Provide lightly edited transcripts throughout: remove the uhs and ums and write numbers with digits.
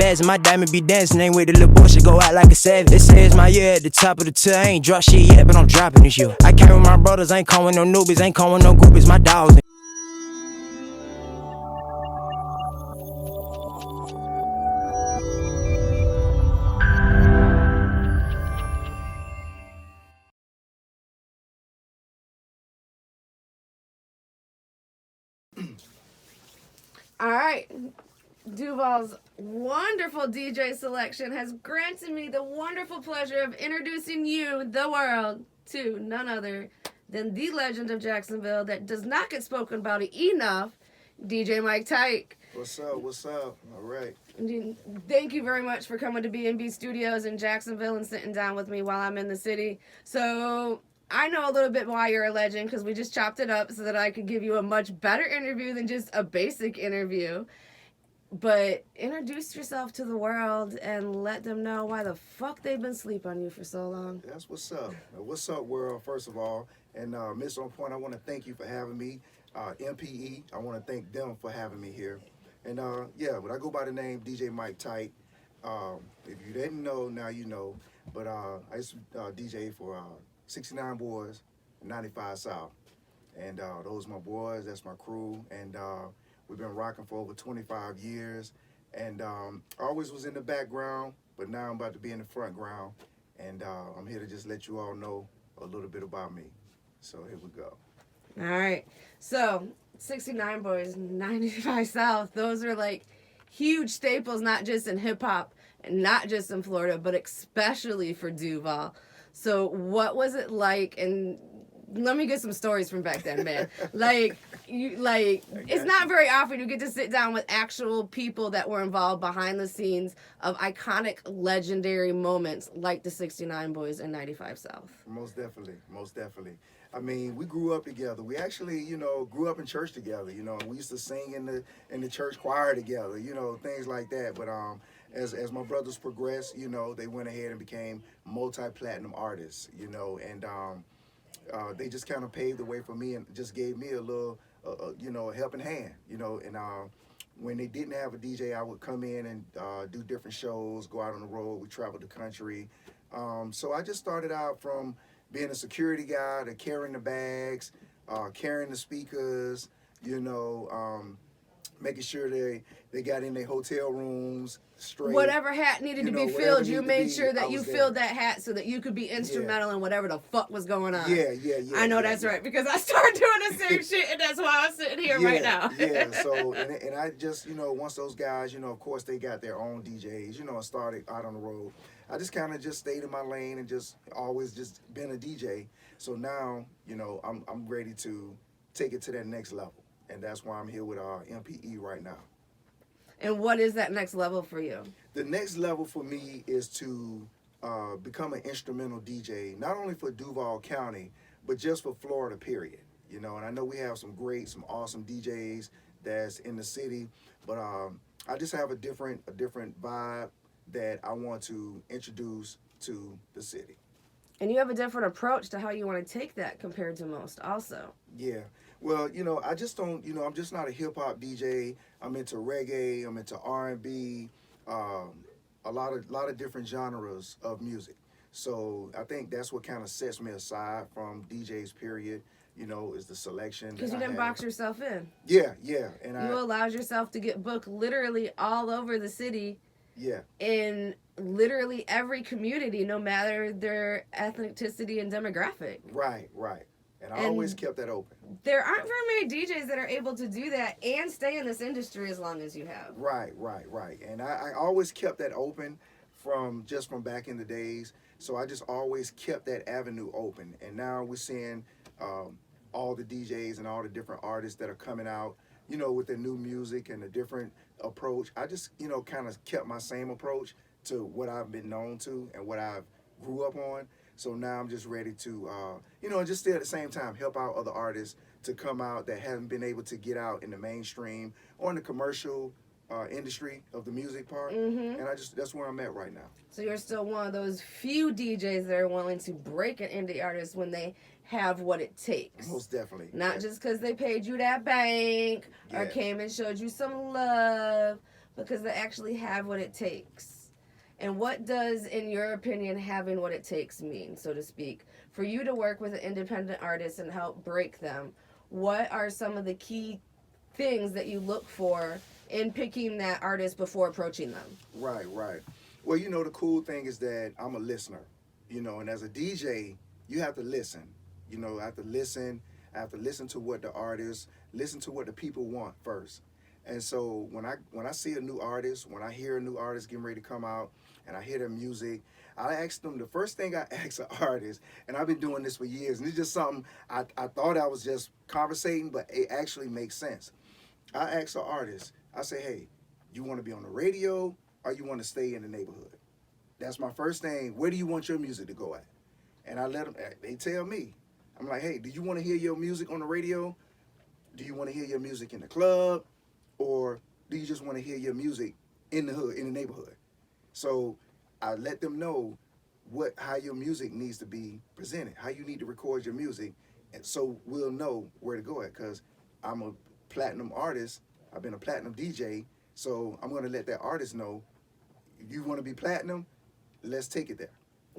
jazz and my diamond be dancing. Ain't with the little boy, should go out like a savage. They say it's my year at the top of the tier. I ain't drop shit yet, but I'm dropping this year. I came with my brothers, ain't calling no newbies, ain't calling no groupies, my dogs. All right. Duval's wonderful DJ selection has granted me the wonderful pleasure of introducing you, the world, to none other than the legend of Jacksonville that does not get spoken about enough, DJ Mike Tyke. What's up? What's up? All right. Thank you very much for coming to B&B Studios in Jacksonville and sitting down with me while I'm in the city. So I know a little bit why you're a legend because we just chopped it up so that I could give you a much better interview than just a basic interview. But introduce yourself to the world and let them know why the fuck they've been sleeping on you for so long. That's what's up. What's up, world, first of all. And MzOnPoint, I want to thank you for having me. MPE, I want to thank them for having me here. And but I go by the name DJ Mike Tyke. If you didn't know, now you know. But I used to DJ for 69 Boys, 95 South. And those are my boys, that's my crew. And we've been rocking for over 25 years. And I always was in the background, but now I'm about to be in the front ground. And I'm here to just let you all know a little bit about me. So here we go. All right. So 69 Boys, 95 South, those are like huge staples, not just in hip hop and not just in Florida, but especially for Duval. So what was it like? And let me get some stories from back then, man. It's not very often you get to sit down with actual people that were involved behind the scenes of iconic, legendary moments like the 69 Boys and 95 South. Most definitely, most definitely. I mean, we grew up together. We actually, grew up in church together. And we used to sing in the church choir together. Things like that. But as my brothers progressed, they went ahead and became multi-platinum artists. And they just kind of paved the way for me and just gave me a little, a helping hand. And when they didn't have a DJ, I would come in and do different shows, go out on the road. We traveled the country. So I just started out from being a security guy to carrying the bags, carrying the speakers, making sure they got in their hotel rooms straight. Whatever hat needed to be filled, you made sure that you filled that hat so that you could be instrumental in whatever the fuck was going on. Yeah. I know that's right, because I started doing the same shit, and that's why I'm sitting here right now. So, and I just, once those guys, of course they got their own DJs, and started out on the road. I just kind of just stayed in my lane and just always just been a DJ. So now, I'm ready to take it to that next level. And that's why I'm here with MPE right now. And what is that next level for you? The next level for me is to become an instrumental DJ, not only for Duval County, but just for Florida, period. And I know we have some awesome DJs that's in the city, but I just have a different vibe that I want to introduce to the city. And you have a different approach to how you want to take that compared to most also. Yeah. Well, I just don't, I'm just not a hip-hop DJ. I'm into reggae, I'm into R&B, a lot of different genres of music. So I think that's what kind of sets me aside from DJs, period, is the selection. Because you didn't box yourself in. Yeah. And you allowed yourself to get booked literally all over the city. Yeah. In literally every community, no matter their ethnicity and demographic. Right. And I always kept that open. There aren't very many DJs that are able to do that and stay in this industry as long as you have. Right. And I always kept that open from back in the days. So I just always kept that avenue open. And now we're seeing all the DJs and all the different artists that are coming out, with their new music and a different approach. I just, kind of kept my same approach to what I've been known to and what I've grew up on. So now I'm just ready to, just still at the same time help out other artists to come out that haven't been able to get out in the mainstream or in the commercial industry of the music part. Mm-hmm. And that's where I'm at right now. So you're still one of those few DJs that are willing to break an indie artist when they have what it takes. Most definitely. Not just because they paid you that bank or came and showed you some love, because they actually have what it takes. And what does, in your opinion, having what it takes mean, so to speak? For you to work with an independent artist and help break them, what are some of the key things that you look for in picking that artist before approaching them? Right. Well, the cool thing is that I'm a listener, and as a DJ, you have to listen. I have to listen. I have to listen to what the artists, listen to what the people want first. And so when I see a new artist, when I hear a new artist getting ready to come out, and I hear their music, I ask them, the first thing I ask an artist, and I've been doing this for years, and it's just something I thought I was just conversating, but it actually makes sense. I ask an artist, I say, hey, you want to be on the radio or you want to stay in the neighborhood? That's my first thing. Where do you want your music to go at? And I let them, they tell me. I'm like, hey, do you want to hear your music on the radio? Do you want to hear your music in the club? Or do you just want to hear your music in the hood, in the neighborhood? So I let them know how your music needs to be presented, how you need to record your music, and so we'll know where to go at. Because I'm a platinum artist, I've been a platinum DJ, so I'm going to let that artist know, you want to be platinum, let's take it there.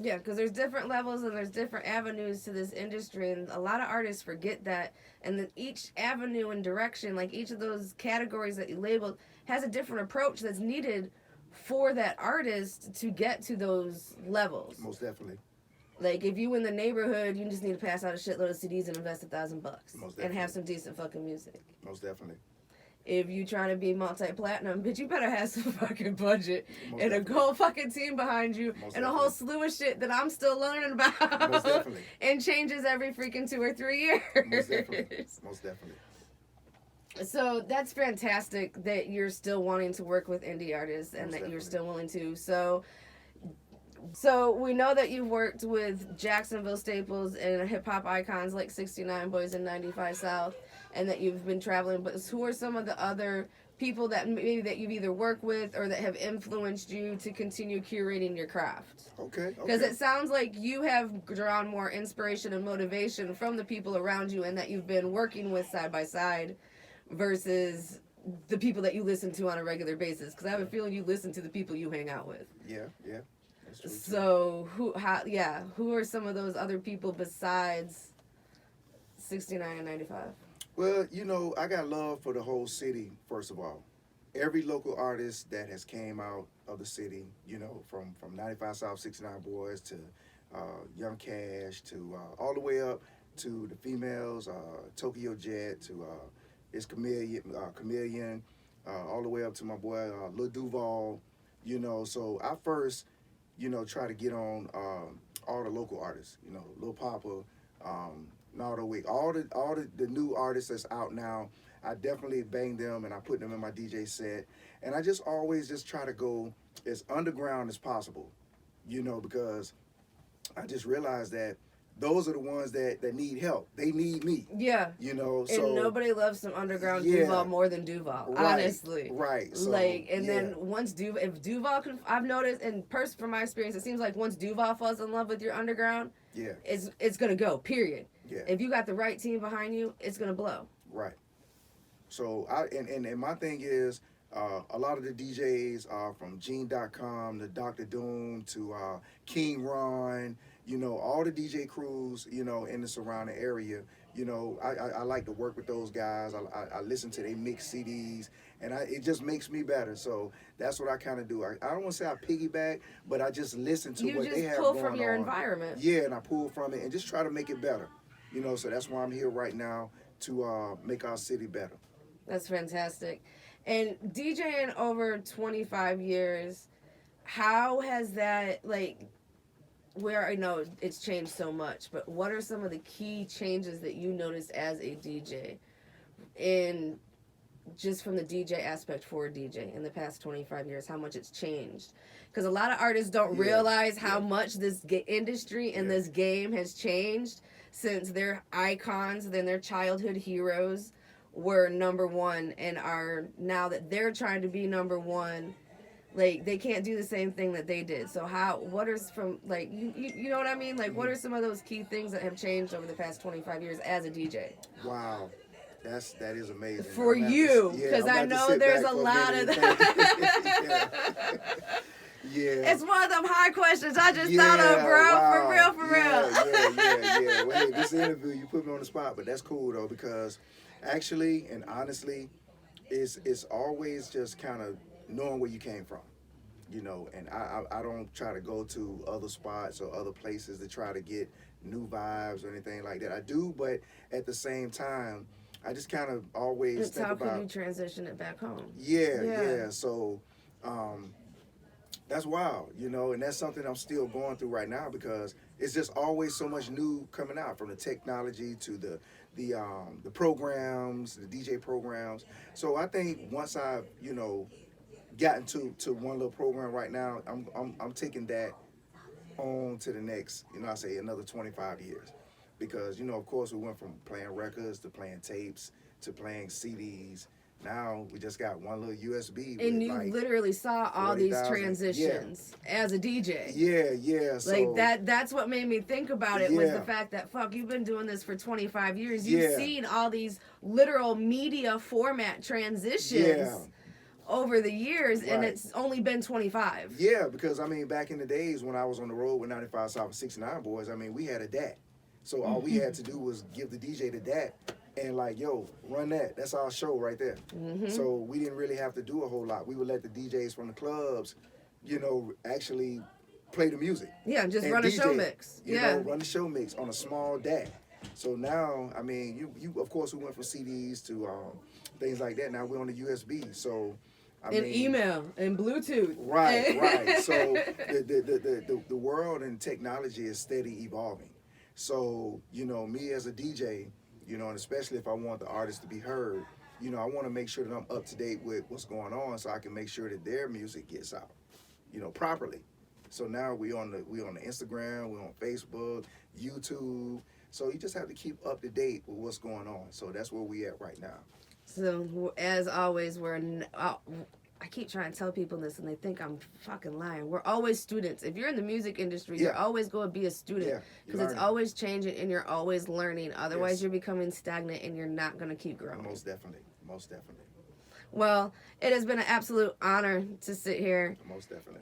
Yeah, because there's different levels and there's different avenues to this industry, and a lot of artists forget that. And then each avenue and direction, like each of those categories that you labeled, has a different approach that's needed for that artist to get to those levels. Most definitely. Like if you in the neighborhood, you just need to pass out a shitload of CDs and invest $1,000 and have some decent fucking music. Most definitely. If you trying to be multi-platinum, bitch, you better have some fucking budget Most and definitely. a whole fucking team behind you and a whole slew of shit that I'm still learning about. Most definitely. And changes every freaking 2 or 3 years. Most definitely. Most definitely. So that's fantastic that you're still wanting to work with indie artists and that you're still willing to. So we know that you've worked with Jacksonville staples and hip-hop icons like 69 Boys and 95 South, and that you've been traveling, but who are some of the other people that maybe that you've either worked with or that have influenced you to continue curating your craft? Okay. Because it sounds like you have drawn more inspiration and motivation from the people around you and that you've been working with side by side versus the people that you listen to on a regular basis. Because I have a feeling you listen to the people you hang out with. Yeah. That's true. So who are some of those other people besides 69 and 95? Well, I got love for the whole city, first of all. Every local artist that has came out of the city, from 95 South, 69 Boys to Young Cash to all the way up to the females, Tokyo Jet to it's Chameleon, all the way up to my boy Lil Duval, So I first, try to get on all the local artists, Lil Papa, Nardo Wick, all the new artists that's out now. I definitely bang them and I put them in my DJ set, and I just always just try to go as underground as possible, because I just realized that those are the ones that need help. They need me. Yeah. So and nobody loves some underground Duval more than Duval, honestly. Right. So, then once if Duval I've noticed, and from my experience, it seems like once Duval falls in love with your underground, it's gonna go. Period. Yeah. If you got the right team behind you, it's gonna blow. Right. So and my thing is, a lot of the DJs from Gene.com to Dr. Doom to King Ron, all the DJ crews, in the surrounding area, I like to work with those guys. I listen to their mix CDs, and it just makes me better. So that's what I kind of do. I don't want to say I piggyback, but I just listen to what they have going on. You just pull from your environment. Yeah, and I pull from it and just try to make it better. So that's why I'm here right now, to make our city better. That's fantastic. And DJing over 25 years, how has that, where I know it's changed so much, but what are some of the key changes that you noticed as a DJ just from the DJ aspect for a DJ in the past 25 years, how much it's changed? Because a lot of artists don't realize how much this industry and this game has changed since their icons, then their childhood heroes were number one and are now that they're trying to be number one, they can't do the same thing that they did. So what are from you know what I mean? What are some of those key things that have changed over the past 25 years as a DJ? Wow. That is amazing. For you, because I know there's a lot of Yeah. It's one of them hard questions I just thought of, bro. Wow. For real. Yeah. Well, hey, this interview, you put me on the spot, but that's cool though, because actually and honestly, it's always just kind of knowing where you came from, you know. And I don't try to go to other spots or other places to try to get new vibes or anything like that. I do, but at the same time, I just kind of always It's think how about can you transition it back home? Yeah. So, that's wild, you know, and that's something I'm still going through right now, because it's just always so much new coming out, from the technology to the programs, the DJ programs. So I think once I've, you know, gotten to one little program right now, I'm taking that on to the next, you know, I say another 25 years. Because, you know, of course, we went from playing records to playing tapes to playing CDs. Now we just got one little USB. And you like literally saw all these 40,000. transitions as a DJ. Yeah. So, like that's what made me think about it, was the fact that, fuck, you've been doing this for 25 years. You've seen all these literal media format transitions over the years, and it's only been 25. Yeah, because, I mean, back in the days when I was on the road with 95 South and 69 Boys, I mean, we had a DAT. So all we had to do was give the DJ the DAT and like, yo, run that. That's our show right there. So we didn't really have to do a whole lot. We would let the DJs from the clubs, you know, actually play the music. Yeah, just and run a DJ, show mix. You know, run the show mix on a small DAT. So now, I mean, you of course, we went from CDs to things like that. Now we're on the USB. So, I mean, email and Bluetooth. Right. So the world and technology is steady evolving. So, you know, me as a DJ, you know, and especially if I want the artist to be heard, you know, I want to make sure that I'm up to date with what's going on, so I can make sure that their music gets out, you know, properly. So now we on the Instagram, we're on Facebook, YouTube. So you just have to keep up to date with what's going on. So that's where we at right now. So as always, I keep trying to tell people this and they think I'm fucking lying. We're always students. If you're in the music industry, you're always going to be a student, because it's always changing and you're always learning. Otherwise, you're becoming stagnant and you're not going to keep growing. Most definitely. Well, it has been an absolute honor to sit here. Most definitely.